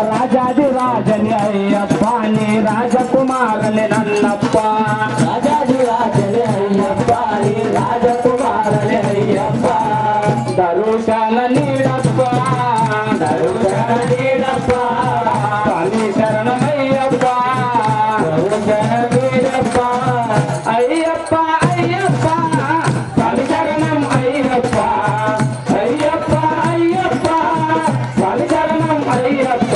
ರಾಜಾದಿರಾಜನೇ ಅಯ್ಯಪ್ಪ ನೀ ರಾಜಕುಮಾರನೇ ನನ್ನಪ್ಪ. ರಾಜಾದಿರಾಜನೇ ಅಯ್ಯಪ್ಪ ನೀ ರಾಜಕುಮಾರನೇ ಅಯ್ಯಪ್ಪ. ದರುಶನ ನೀಡಪ್ಪ ದರುಶನ ನೀಡಪ್ಪ ಸ್ವಾಮಿ ಶರಣಮಯ್ಯಪ್ಪ ದರುಶನ ನೀಡಪ್ಪ ಅಯ್ಯಪ್ಪ ಅಯ್ಯಪ್ಪ ಸ್ವಾಮಿ ಶರಣಂ ಅಯ್ಯಪ್ಪ ಅಯ್ಯಪ್ಪ ಅಯ್ಯಪ್ಪ ಸ್ವಾಮಿ ಶರಣಂ ಅಯ್ಯಪ್ಪ.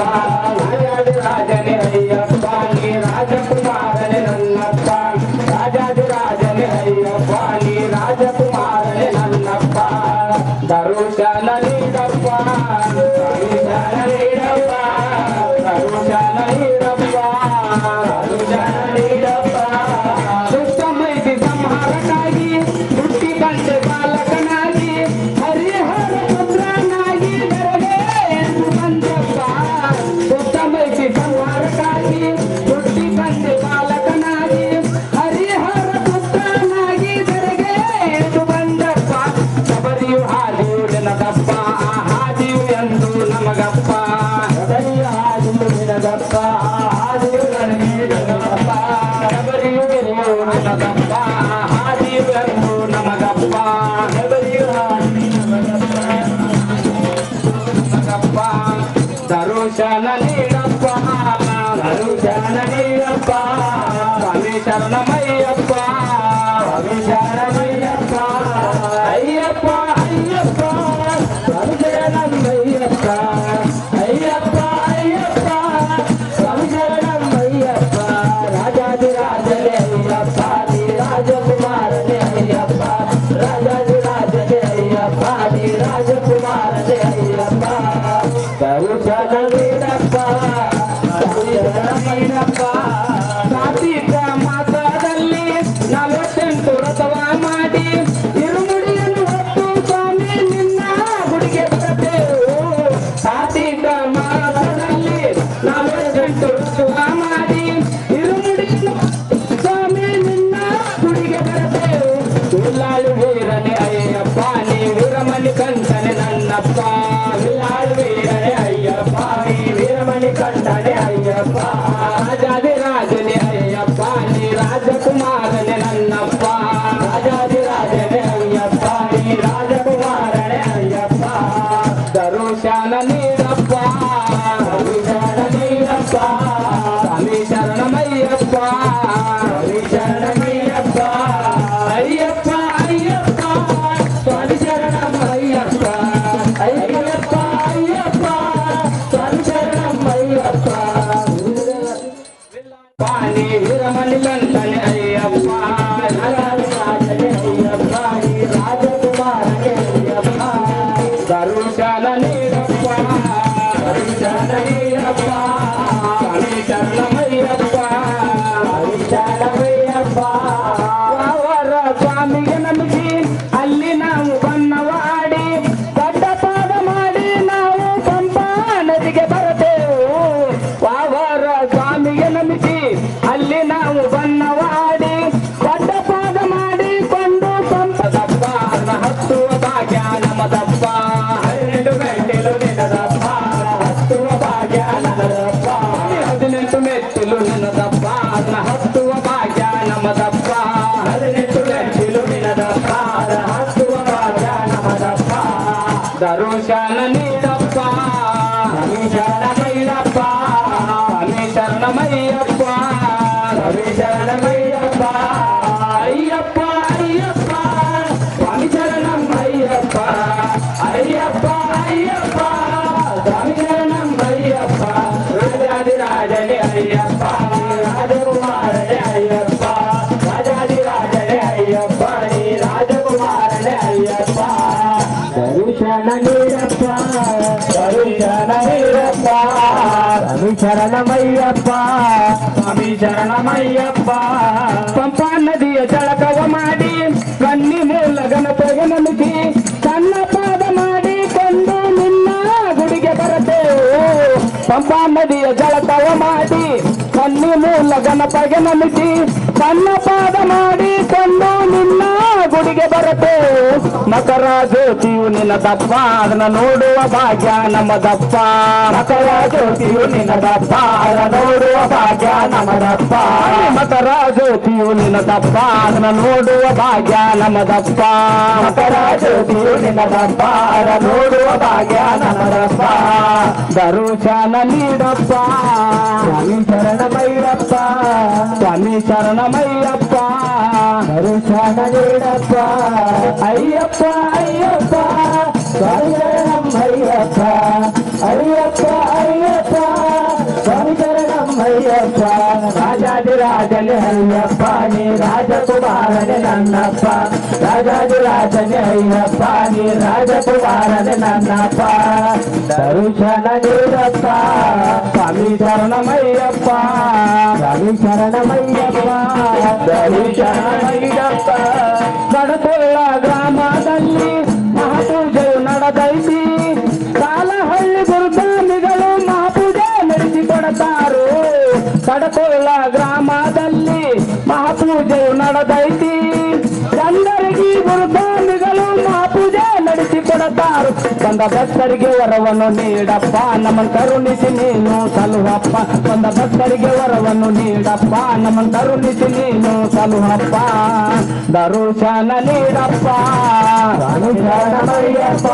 ರಾಜಾದಿರಾಜನೇ ಅಯ್ಯಪ್ಪ ನೀ ರಾಜಕುಮಾರನೇ ನನ್ನಪ್ಪ. ರಾಜಾದಿರಾಜನೇ ಅಯ್ಯಪ್ಪ ನೀ ರಾಜಕುಮಾರನೇ ನನ್ನಪ್ಪ. ದರುಶನ ನೀಡಪ್ಪ ದರುಶನ ನೀಡಪ್ಪ ದರುಶನ ನೀಡಪ್ಪ ದರುಶನ ನೀಡಪ್ಪ. ದುಷ್ಟ ಮೈತಿ ಸಂಹಾರಕ್ಕಾಗಿ ಹುಟ್ಟಿ ಬಂದ ಬಾಲಕನಾಗಿ ಹರಿಹರ ಪುತ್ರನಾಗಿ ಮೆರಗೆ ಎಂದು ಬಂದಪ್ಪ. ದುಷ್ಟ ಮೈತಿ ಸಂಹಾರಕ್ಕಾಗಿ ಹುಟ್ಟಿ ಬಂದ ಬಾಲಕನಾಗಿ ಹರಿಹರ ಪುತ್ರನಾಗಿ ಮೆರಗೆ ಎಂದು ಬಂದಪ್ಪ. ಶಬರಿಯು ಹಾದಿಯು ನೆನದಪ್ಪ ಆ ಹಾದಿಯು ಎಂದು ನಮಗ ರಾಜಕುಮಾರನೇ ಅಯ್ಯಪ್ಪ ದರುಶನ ನೀಡಪ್ಪ ಶರಣಮಯ್ಯಪ್ಪ ಕಾರ್ತಿಕ ಮಾಸದಲ್ಲಿ 48 ವ್ರತವ ಮಾಡಿ ಇರುಮುಡಿಯನ್ನು ಹೊತ್ತು ಸ್ವಾಮಿ ನಿನ್ನ ಗುಡಿಗೆ ಬರ್ತೇವು ಕಾರ್ತಿಕ ಮಾಸದಲ್ಲಿ 48 ವ್ರತವ ಮಾಡಿ ಇರುಮುಡಿಯನ್ನು ಸ್ವಾಮಿ ನಿನ್ನ ಗುಡಿಗೆ ಬರ್ತೇವು ವಿಲ್ಲಾಳು ವೀರನೇ ಅಯ್ಯಪ್ಪ ನೀ ವೀರಮಣಿ ಕಂಠನೆ ನನ್ನಪ್ಪ ವಿಲ್ಲಾಳು ವೀರನೇ ಅಯ್ಯಪ್ಪ ನೀ ವೀರಮಣಿ ಕಂಠನೆ ಅಯ್ಯಪ್ಪ ರಾಜಾದಿರಾಜನೇ ಅಯ್ಯಪ್ಪ ನೀ ರಾಜಕುಮಾರನೇ ನನ್ನಪ್ಪ ರಾಜಾದಿರಾಜನೇ ಅಯ್ಯಪ್ಪ ನೀ ರಾಜಕುಮಾರನೇ ಅಯ್ಯಪ್ಪ ದರುಶನ ನೀಡಪ್ಪ ದರುಶನ ನೀಡಪ್ಪ ಸ್ವಾಮಿ ಶರಣಮಯ್ಯಪ್ಪ ಸ್ವಾಮಿ ಶರಣಮಯ್ಯಪ್ಪ ಅಯ್ಯಪ್ಪ ಅಯ್ಯಪ್ಪ ಸ್ವಾಮಿ ಶರಣಮಯ್ಯಪ್ಪ ಅಯ್ಯಪ್ಪ ಅಯ್ಯಪ್ಪ ಸ್ವಾಮಿ ಶರಣಮಯ್ಯಪ್ಪ ಪಾನಿ ವೀರಮಣಿ ಕಂಠನೆ ಅಯ್ಯಪ್ಪ ರಾಜರಾಜನೇ ಅಯ್ಯಪ್ಪ ನೀ ರಾಜಕುಮಾರನೇ ಅಯ್ಯಪ್ಪ ದರುಶನ ನೀಡಪ್ಪ ದರುಶನ ನೀಡಪ್ಪ ಸ್ವಾಮಿ ಶರಣಮಯ್ಯಪ್ಪ ಸ್ವಾಮಿ ಶರಣಮಯ್ಯಪ್ಪ ಅವರ ಸ್ವಾಮಿಗೆ ನಮಿಸಿ ಅಲ್ಲಿ ನಾವು ಬಣ್ಣವಾಡಿ ದೊಡ್ಡ ಪಾದ ಮಾಡಿ ನಾವು ಪಂಪಾ ನದಿಗೆ ಬರತೇವು ಅವರ ಸ್ವಾಮಿಗೆ ನಮಿಸಿ ಅಲ್ಲಿ ನಾವು ಬಣ್ಣವಾಡಿ ದೊಡ್ಡ ಪಾದ ಮಾಡಿಕೊಂಡು ಪಂಪದಪ್ಪ ಹತ್ತುವ ಭಾಗ್ಯ ನಮ್ಮದಪ್ಪ 12 ಮೆಟ್ಟಿಲು ನಿನ್ನದಪ್ಪ ಹತ್ತುವ ಭಾಗ್ಯ ನನ್ನದಪ್ಪ 18 ಮೆಟ್ಟಿಲು ನಿನ್ನದಪ್ಪ ಹತ್ತುವ ಭಾಗ್ಯ ನಮ್ಮದಪ್ಪ 18 ಮೆಟ್ಟಿಲು ನಿನ್ನದಪ್ಪ ಹತ್ತುವ ಭಾಗ್ಯ ನಮ್ಮದಪ್ಪ ದರುಶನ ನೀಡಪ್ಪ ಸ್ವಾಮಿ ಶರಣಮಯ್ಯಪ್ಪ ಸ್ವಾಮಿ ಶರಣಮಯ್ಯಪ್ಪ ಸ್ವಾಮಿ ಶರಣಮಯ್ಯಪ್ಪ ಅಯ್ಯಪ್ಪ ಅಯ್ಯಪ್ಪ ಸ್ವಾಮಿ ಶರಣಮಯ್ಯಪ್ಪ ಅಯ್ಯಪ್ಪ ಅಯ್ಯಪ್ಪ ಸ್ವಾಮಿ ಶರಣಮಯ್ಯಪ್ಪ ರಾಜಾದಿರಾಜನೇ ಅಯ್ಯಪ್ಪ ರಾಜಕುಮಾರನೇ ಅಯ್ಯಪ್ಪ ರಾಜಾದಿರಾಜನೇ ಅಯ್ಯಪ್ಪ ನೀ ರಾಜಕುಮಾರನೇ ಅಯ್ಯಪ್ಪ ದರುಶನ ನೀಡಪ್ಪ ದರುಶನ ನೀಡಪ್ಪ ಸ್ವಾಮಿ ಶರಣಮಯ್ಯಪ್ಪ ಸ್ವಾಮಿ ಶರಣಮಯ್ಯಪ್ಪ ಪಂಪಾ ನದಿಯ ಜಳಕವ ಮಾಡಿ ಕನ್ನಿ ಮೂಲ ಗಣಪಗೆ ನಮಿಸಿ ಸಣ್ಣ ಪಾದ ಮಾಡಿಕೊಂಡು ನಿನ್ನ ಗುಡಿಗೆ ಬರತೇವು ಪಂಪಾ ನದಿಯ ಜಳಕವ ಮಾಡಿ ಕನ್ನಿ ಮೂಲ ಗಣಪಗೆ ನಮಿಸಿ ಸಣ್ಣ ಪಾದ ಮಾಡಿಕೊಂಡು ನಿನ್ನ ಗುಡಿಗೆ ಬರತೇವು ಮಕರ ಜ್ಯೋತಿಯು ನಿನ್ನದಪ್ಪ ಅದನ್ನ ನೋಡುವ ಭಾಗ್ಯ ನಮ್ಮದಪ್ಪ ಮಕರ ಜ್ಯೋತಿಯು ನಿನ್ನದಪ್ಪ ಅದನ್ನ ನೋಡುವ ಭಾಗ್ಯ ನಮ್ಮದಪ್ಪ ಮಕರ ಜ್ಯೋತಿಯು ನಿನ್ನದಪ್ಪ ಅದನ್ನ ನೋಡುವ ಭಾಗ್ಯ ನಮ್ಮದಪ್ಪ ಮಕರ ಜ್ಯೋತಿಯು ನಿನ್ನದಪ್ಪ ಅದನ್ನ ನೋಡುವ ಭಾಗ್ಯ ನಮ್ಮದಪ್ಪ ದರುಶನ ನೀಡಪ್ಪ ಸ್ವಾಮಿ ಶರಣಮಯ್ಯಪ್ಪ ಸ್ವಾಮಿ ಶರಣಮಯ್ಯಪ್ಪ ದರುಶನ ನೀಡಪ್ಪ ಅಯ್ಯಪ್ಪ ಅಯ್ಯಪ್ಪ ಸ್ವಾಮಿ ಶರಣಮಯ್ಯಪ್ಪ ಅಯ್ಯಪ್ಪ ಅಯ್ಯಪ್ಪ ಸ್ವಾಮಿ ಶರಣಮಯ್ಯಪ್ಪ ರಾಜಾದಿರಾಜನೇ ಅಯ್ಯಪ್ಪ ನೀ ರಾಜಕುಮಾರನೇ ನನ್ನಪ್ಪ ರಾಜಾದಿರಾಜನೇ ಅಯ್ಯಪ್ಪ ನೀ ರಾಜಕುಮಾರನೇ ನನ್ನಪ್ಪ ದರುಶನ ನೀಡಪ್ಪ ಸ್ವಾಮಿ ಶರಣಮಯ್ಯಪ್ಪ ಸ್ವಾಮಿ ಶರಣಮಯ್ಯಪ್ಪ ದರುಶನ ನೀಡಪ್ಪ ಕಡಕೊಳ್ಳ ಗ್ರಾಮದಲ್ಲಿ ಮಹಾಪೂಜೆಯು ನಡೆದೈತಿ ಕಾಲಹಳ್ಳಿ ಗುರುಸ್ವಾಮಿಗಳು ಮಹಾಪೂಜೆ ನಡೆಸಿಕೊಡತಾರು ಕಡಕೊಳ್ಳ ಗ್ರಾಮದಲ್ಲಿ ಮಹಾಪೂಜೆಯು ನಡೆದೈತಿ ಗಂಧರ್ಗಿ ಗುರುಸ್ವಾಮಿಗಳು ಮಹಾಪೂಜೆ ನಡೆಸಿಕೊಡತಾರು ಬಂದ ಭಕ್ತರಿಗೆ ವರವನ್ನು ನೀಡಪ್ಪ ನಮ್ಮನ್ನು ಕರುಣಿಸಿ ನೀನು ಸಲುಹಪ್ಪ ಬಂದ ಭಕ್ತರಿಗೆ ವರವನ್ನು ನೀಡಪ್ಪ ನಮ್ಮನ್ನು ಕರುಣಿಸಿ ನೀನು ಸಲುಹಪ್ಪ ದರುಶನ ನೀಡಪ್ಪ ಸ್ವಾಮಿ ಶರಣಮಯ್ಯಪ್ಪ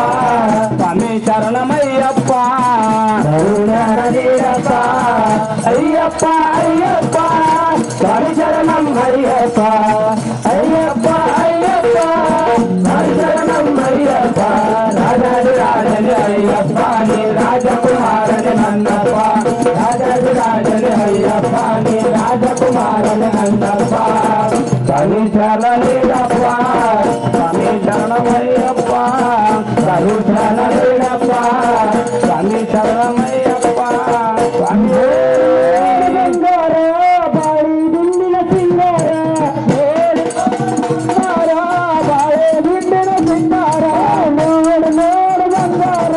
ಸ್ವಾಮಿ ಶರಣಮಯ್ಯಪ್ಪ ದರುಶನ ನೀಡಪ್ಪ ಅಯ್ಯಪ್ಪ ಅಯ್ಯಪ್ಪ ಸ್ವಾಮಿ ಶರಣಮಯ್ಯಪ್ಪ ಅಯ್ಯಪ್ಪ ಅಯ್ಯಪ್ಪ ಸ್ವಾಮಿ ಶರಣಮಯ್ಯಪ್ಪ ರಾಜಾದಿರಾಜನೇ ಅಯ್ಯಪ್ಪ ನೀ ರಾಜಕುಮಾರನೇ ನನ್ನಪ್ಪ ರಾಜಾದಿರಾಜನೇ ಅಯ್ಯಪ್ಪ ನೀ ರಾಜಕುಮಾರನೇ ನನ್ನಪ್ಪ ಸ್ವಾಮಿ ಶರಣಮಯ್ಯಪ್ಪ ಸ್ವಾಮಿ ಶರಣಮಯ್ಯಪ್ಪ ಶರಣಪ್ಪ ಸ್ವಾಮಿ ಶರಣಮಯ್ಯಪ್ಪ ಸ್ವಾಮಿ ಬಂಗಾರ ಬಾಳಿ ದಿಂಡಿನ ಸಿಂಗಾರ ಬಾಳೆ ದಿಂಡಿನ ಸಿಂಗಾರ ನೋಡು ನೋಡು ಬಂಗಾರ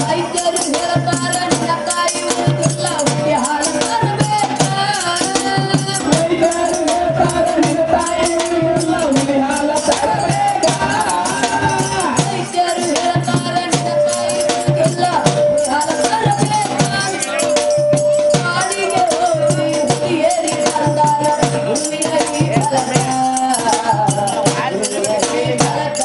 ವೈದ್ಯರು ಹೇಳ್ತಾರ ನಿನ್ನ ಕಾಯುವುದಿಲ್ಲ ಹುಟ್ಟಿ ಹಾಲು ತರಬೇಕ ವೈದ್ಯರು ಹೇಳ್ತಾರ ನಿನ್ನ ತಾಯಿಲ್ಲ ಹುಲಿ ಹಾಲ ತರಬೇಕ ವೈದ್ಯರು ಹೇಳ್ತಾರ ನಿನ್ನ ಕಾಯುವುದಿಲ್ಲ ಹುಟ್ಟಿ ಹಾಲು ತರಬೇಕ ಕಾಡಿಗೆ ಹೋಗಿ ಹುಲಿಯೇರಿ ಬರ್ತಾರ ಹುಲ್ಲಿನ ಈ ಫಲಕ ಹುಲ್ಲಿನ ಈ ಫಲಕ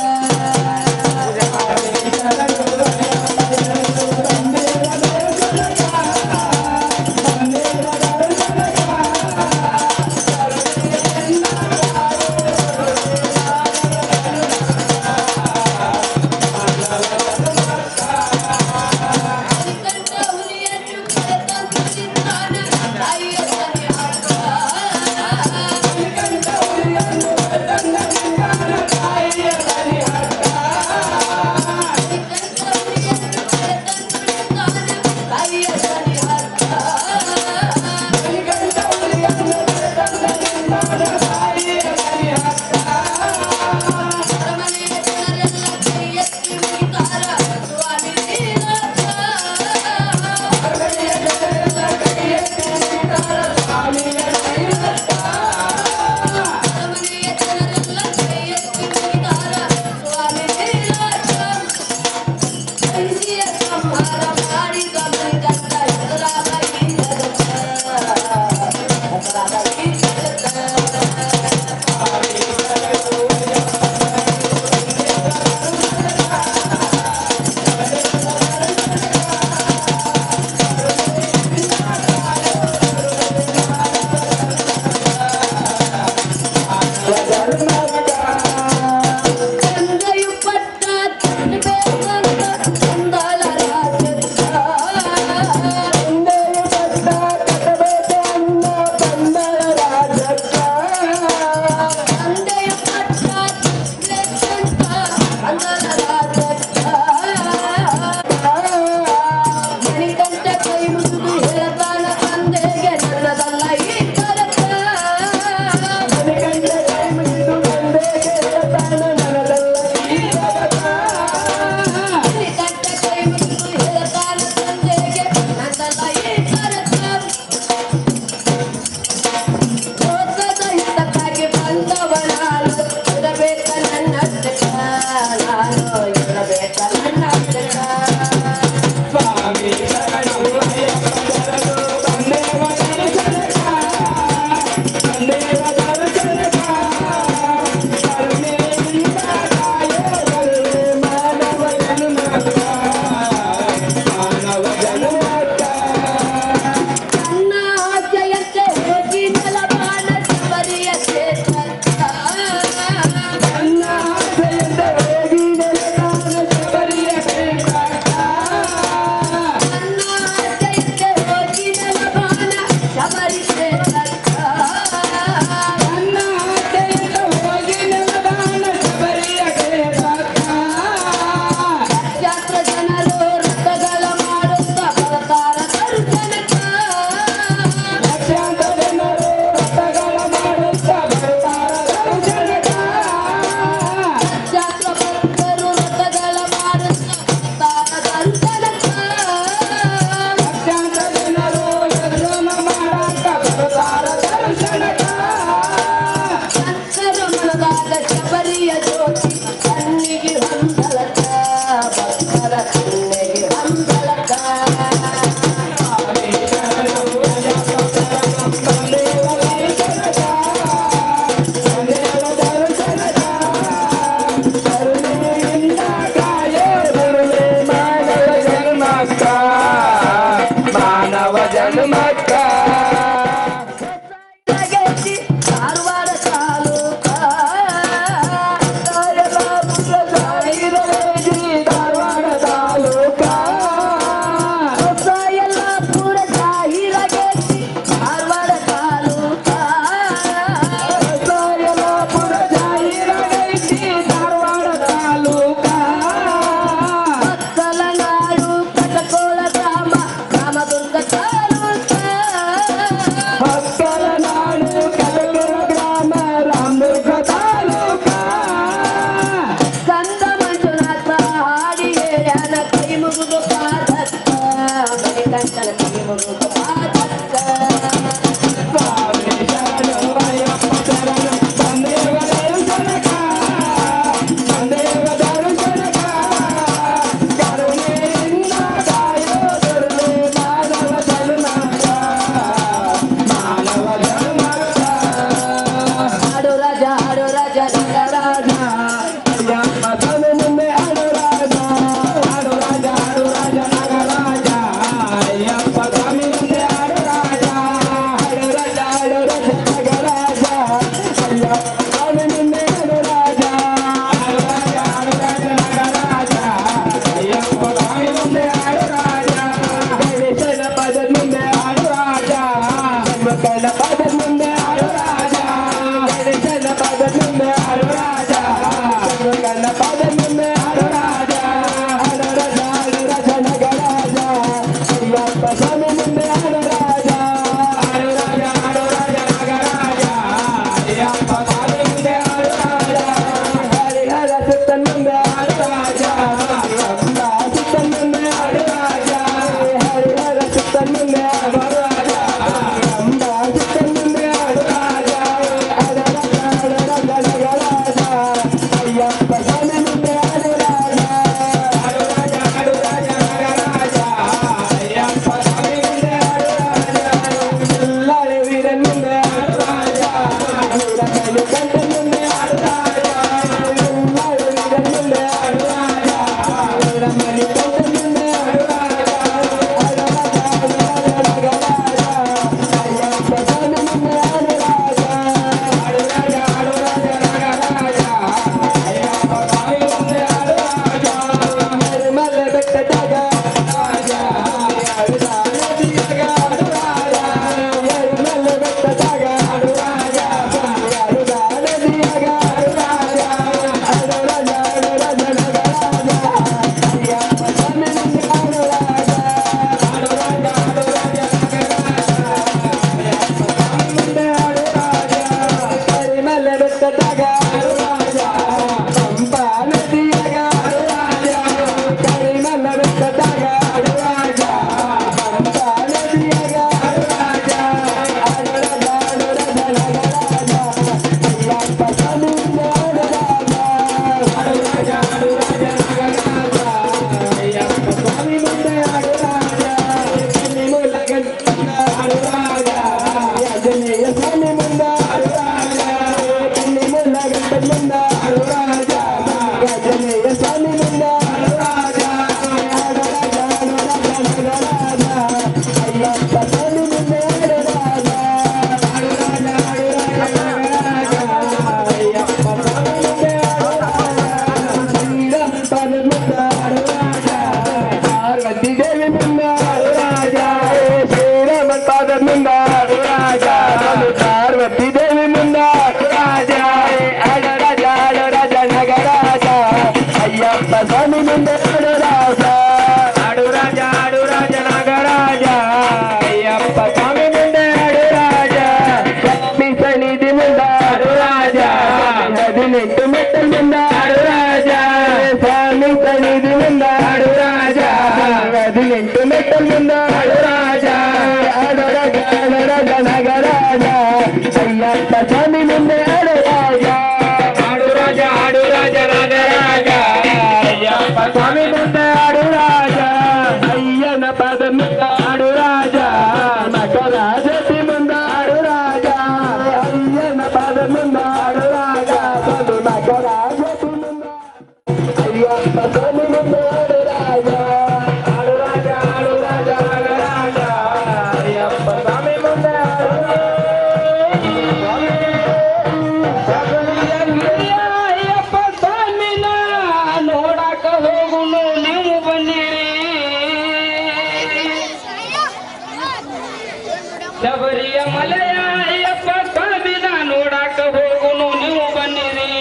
ಶಬರಿಯ ಮಲೆಯ ಅಯ್ಯಪ್ಪ ಸ್ವಾಮಿನ ನೋಡಾಕ ಹೋಗುನು ನೀವು ಬನ್ನಿರಿ.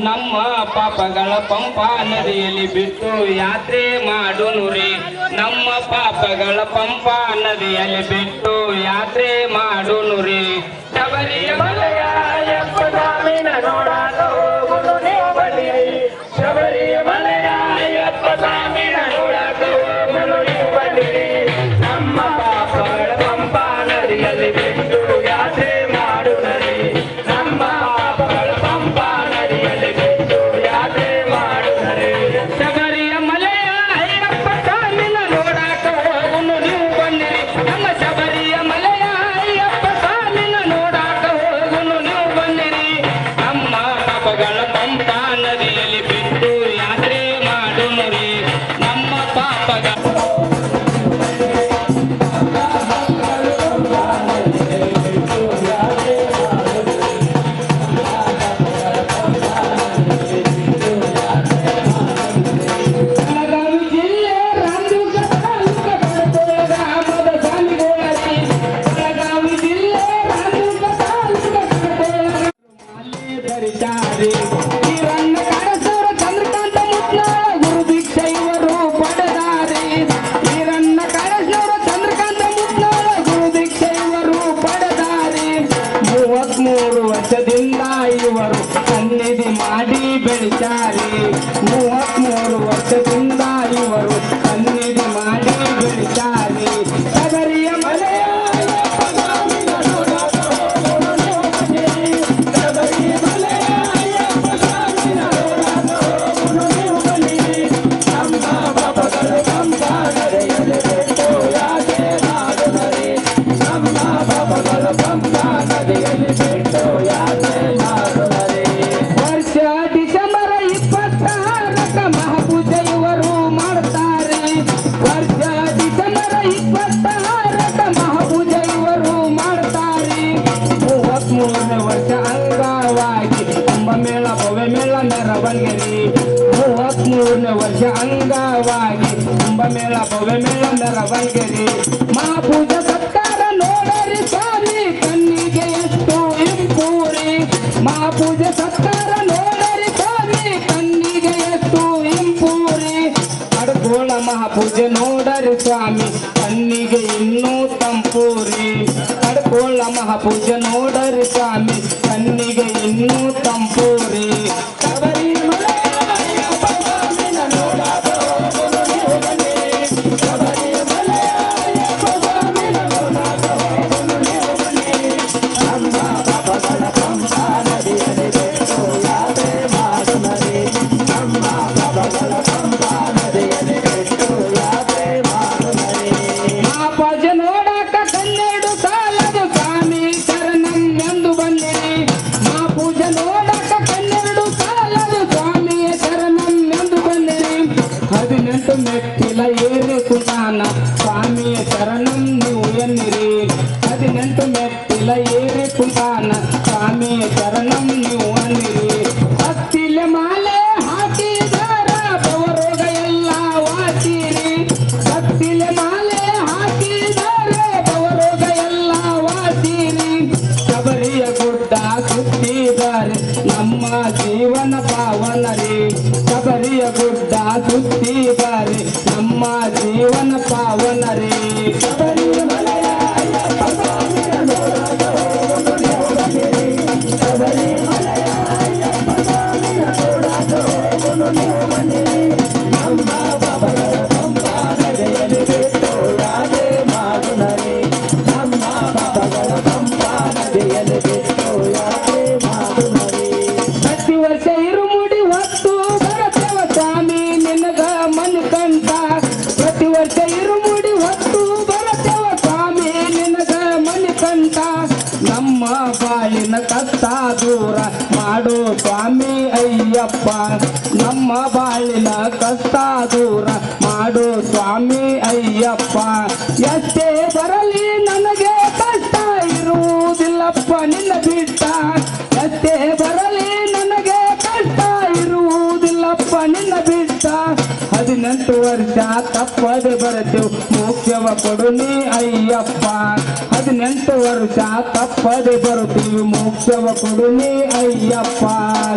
ನಮ್ಮ ಪಾಪಗಳ ಪಂಪಾ ನದಿಯಲ್ಲಿ ಬಿಟ್ಟು ಯಾತ್ರೆ ಮಾಡುನು ರೀ. ನಮ್ಮ ಪಾಪಗಳ ಪಂಪಾ ನದಿಯಲ್ಲಿ ಬಿಟ್ಟು ಯಾತ್ರೆ ಮಾಡುನು ರೀ. ಶಬರಿಯ ಮಲೆಯ ಅಯ್ಯಪ್ಪ ಸ್ವಾಮಿನ ನೋಡಾಕ ಹೋಗುನು ನೀವು ಬನ್ನಿರಿ. ಶಬರಿಯ ಮಲೆಯ ಅಯ್ಯಪ್ಪ ಸ್ವಾಮಿನ ನೋಡಾಕ ಹೋಗುನು ನೀವು ಬನ್ನಿರಿ. ನಮ್ಮ ಪಾಪಗಳ ಪಂಪಾ ನದಿಯಲ್ಲಿ ಬಿಟ್ಟು ಯಾತ್ರೆ ಮಾಡುನರಿ. ನಮ್ಮ ಪಾಪಗಳ ಪಂಪಾ ನದಿಯಲ್ಲಿ ಬಿಟ್ಟು ಯಾತ್ರೆ ಮಾಡುನರಿ. ಶಬರಿಯ ಮಲೆಯ ಅಯ್ಯಪ್ಪ ಸ್ವಾಮಿನ ನೋಡಾಕ ಹೋಗುನು ನೀವು ಬನ್ನಿರಿ. ನಮ್ಮ ಶಬರಿಯ ಮಲೆಯ ಅಯ್ಯಪ್ಪ ಸ್ವಾಮಿನ ನೋಡಾಕ ಹೋಗುನು ನೀವು ಬನ್ನಿರಿ. ನಮ್ಮ ಪಾಪಗಳ ಪಂಪಾ ನದಿಯಲ್ಲಿ ಬಿಟ್ಟು ಯಾತ್ರೆ ಮಾಡುನರಿ. ನಮ್ಮ ಪಾಪಗಳ ಚಂದ್ರಕಾಂತ ಮುತ್ನಾಳ ಗುರು ದೀಕ್ಷೆ ಇವರು ಪಡೆದಾರೆ. ಮೂರನೇ ವರ್ಷ ಅಂಗವಾಗಿ ಕುಂಭಮೇಳ ಭವ್ಯ ಮೇಳ ಮೆರವಣಿಗೆ ಮಹಾಪೂಜೆ ಸತ್ಕಾರ ನೋಡರಿ ಸ್ವಾಮಿ ಕಣ್ಣಿಗೆ ಎಷ್ಟು ಇಂಪೂರಿ ಮಹಾಪೂಜೆ ಸತ್ಕಾರ ನೋಡರಿ ಸ್ವಾಮಿ ಕಣ್ಣಿಗೆ ಎಷ್ಟು ಇಂಪೂರಿ ಅಡಗೋಳ ಮಹಾಪೂಜೆ ನೋಡರಿ ಸ್ವಾಮಿ ಕಣ್ಣಿಗೆ ಇನ್ನೂ ತಂಪೂರಿ ಅಡಗೋಳ ಮಹಾಪೂಜೆ ನೋಡರಿ ಸ್ವಾಮಿ ಕಣ್ಣಿಗೆ ಇನ್ನೂ ತಂಪೂರಿ ಶಬರಿಮಲೆ ಅಯ್ಯಪ್ಪ ಸ್ವಾಮಿನ ನೋಡಾಕ ಹೋಗುನು ನೀವು ಬನ್ನಿ. ಶಬರಿಮಲೆ ಅಯ್ಯಪ್ಪ ಸ್ವಾಮಿನ ನೋಡಾಕ ಹೋಗುನು ನೀವು ಬನ್ನಿ. ನಮ್ಮ ಪಾಪಗಳ ಪಂಪಾ ನದಿಯಲ್ಲಿ ಬಿಟ್ಟು ಯಾತ್ರೆ ಮಾಡುನರಿ. ನಮ್ಮ ಪಾಪಗಳ ಪಂಪಾ ನದಿಯಲ್ಲಿ ಬಿಟ್ಟು ಯಾತ್ರೆ ಮಾಡುನರಿ. ಮಹಾಪೂಜೆ ನೋಡಾಕ ಕನ್ನೆರಡು ಸಾಲದು ಸ್ವಾಮಿ ಶರಣಂ ಎಂದು ಬನ್ನಿರಿ. ಮಹಾಪೂಜೆ ನೋಡಾಕ ಕನ್ನೆರಡು ಸಾಲದು ಸ್ವಾಮಿ ಶರಣಂ ಎಂದು ಬನ್ನಿರಿ. 18 ಮೆಟ್ಟಿಲ ಏರಿ ಕುತಾನ ಸ್ವಾಮಿಯ ಶರಣಂ ನೀವು ಎನ್ನಿರಿ. 18 ಮೆಟ್ಟಿಲ ಏರಿ ಕುತಾನ ಸ್ವಾಮಿಯ ಶರಣಂ ನೀವು ಅನ್ನಿರಿ. ಹತ್ತಿಲೆ ಮಾಲೆ ಹಾಕಿದಾರ ಬವರೋಗ ಎಲ್ಲ ವಾಸಿರಿ. ಹತ್ತಿಲೆ ಮಾಲೆ ಹಾಕಿದಾರ ಬವರೋಗ ಎಲ್ಲ ವಾಸಿರಿ. ಶಬರಿಯ ಗುಡ್ಡ ಸುತ್ತಿದ್ದಾರೆ ನಮ್ಮ ಜೀವನ ಪಾವನರಿ. ಶಬರಿಯ ಗುಡ್ಡ ಸುತ್ತಿದ್ದಾರೆ ನಮ್ಮ ಜೀವನ ಪಾವನರಿ. ಶಬರಿಮಲೆಯ ಅಯ್ಯಪ್ಪ ಸ್ವಾಮಿನ ನೋಡಾಕ ಹೋಗುನು ನೀವು ಬನ್ನಿರಿ. ಶಬರಿಮಲೆಯ ಅಯ್ಯಪ್ಪ ಸ್ವಾಮಿನ ನೋಡಾಕ ಹೋಗುನು ನೀವು ಬನ್ನಿರಿ. ನಮ್ಮ ಪಾಪಗಳ ಪಂಪಾ ನದಿಯಲ್ಲಿ ಬಿಟ್ಟು ಯಾತ್ರೆ ಮಾಡುನರಿ. ನಮ್ಮ ಪಾಪಗಳ ಪಂಪಾ ನದಿಯಲ್ಲಿ ಬಿಟ್ಟು ಯಾತ್ರೆ ಮಾಡುನರಿ. ಪ್ರತಿ ವರ್ಷ ಇರುಮುಡಿ ಹೊತ್ತು ಬರತೇವ ಸ್ವಾಮಿ ನಿನಗ ಮಣಿಕಂಠ. ಪ್ರತಿ ವರ್ಷ ಇರುಮುಡಿ ಹೊತ್ತು ಬರತೇವ ಸ್ವಾಮಿ ನಿನಗ ಮಣಿಕಂಠ. ನಮ್ಮ ಬಾಳಿನ ಕಷ್ಟ ದೂರ ಮಾಡೋ ಸ್ವಾಮಿ ಅಯ್ಯಪ್ಪ. ನಮ್ಮ ಬಾಳಿನ ಕಷ್ಟ ದೂರ ಮಾಡೋ ಸ್ವಾಮಿ ಅಯ್ಯಪ್ಪ. ಎಷ್ಟೇ ಬರಲಿ ನನಗೆ ಕಷ್ಟ ಇರುವುದಿಲ್ಲಪ್ಪ ನಿನ್ನ ಬಿಟ್ಟ. ಎಷ್ಟೇ ಬರಲಿ ನನಗೆ ಕಷ್ಟ ಇರುವುದಿಲ್ಲಪ್ಪ ನಿನ್ನ ಬಿಟ್ಟ. 18 ವರ್ಷ ತಪ್ಪದೆ ಬರತೇವು ಮೋಕ್ಷವ ಕೊಡು ನೀ ಅಯ್ಯಪ್ಪ. 18 ವರ್ಷ ತಪ್ಪದೆ ಬರುತ್ತೀವಿ ಮೋಕ್ಷವ ಕೊಡು ನೀ ಅಯ್ಯಪ್ಪ.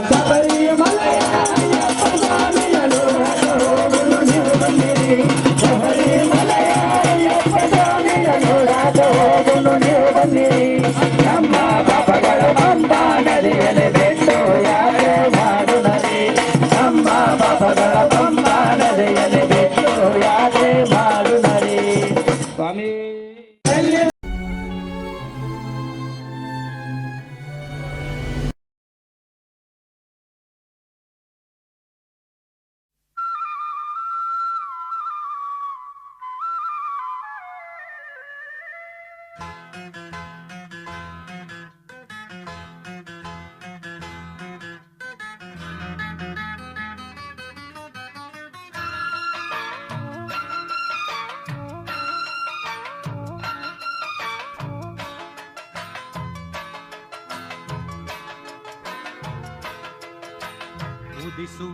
ಶಬರಿಮಲೆಯ ಅಯ್ಯಪ್ಪ ಸ್ವಾಮಿನ ನೋಡಾಕ ಹೋಗುನು ನೀವು ಬನ್ನಿರಿ. ಶಬರಿಮಲೆಯ ಅಯ್ಯಪ್ಪ ಸ್ವಾಮಿನ ನೋಡಾಕ ಹೋಗುನು ನೀವು ಬನ್ನಿರಿ. ನಮ್ಮ ಪಾಪಗಳ ಪಂಪಾ ನದಿಯಲ್ಲಿ ಬಿಟ್ಟು ಯಾತ್ರೆ ಮಾಡುನರಿ. ನಮ್ಮ ಪಾಪಗಳ ಪಂಪಾ ನದಿಯಲ್ಲಿ ಬಿಟ್ಟು ಯಾತ್ರೆ ಮಾಡುನರಿ. ಸ್ವಾಮಿ ಉದಿಸು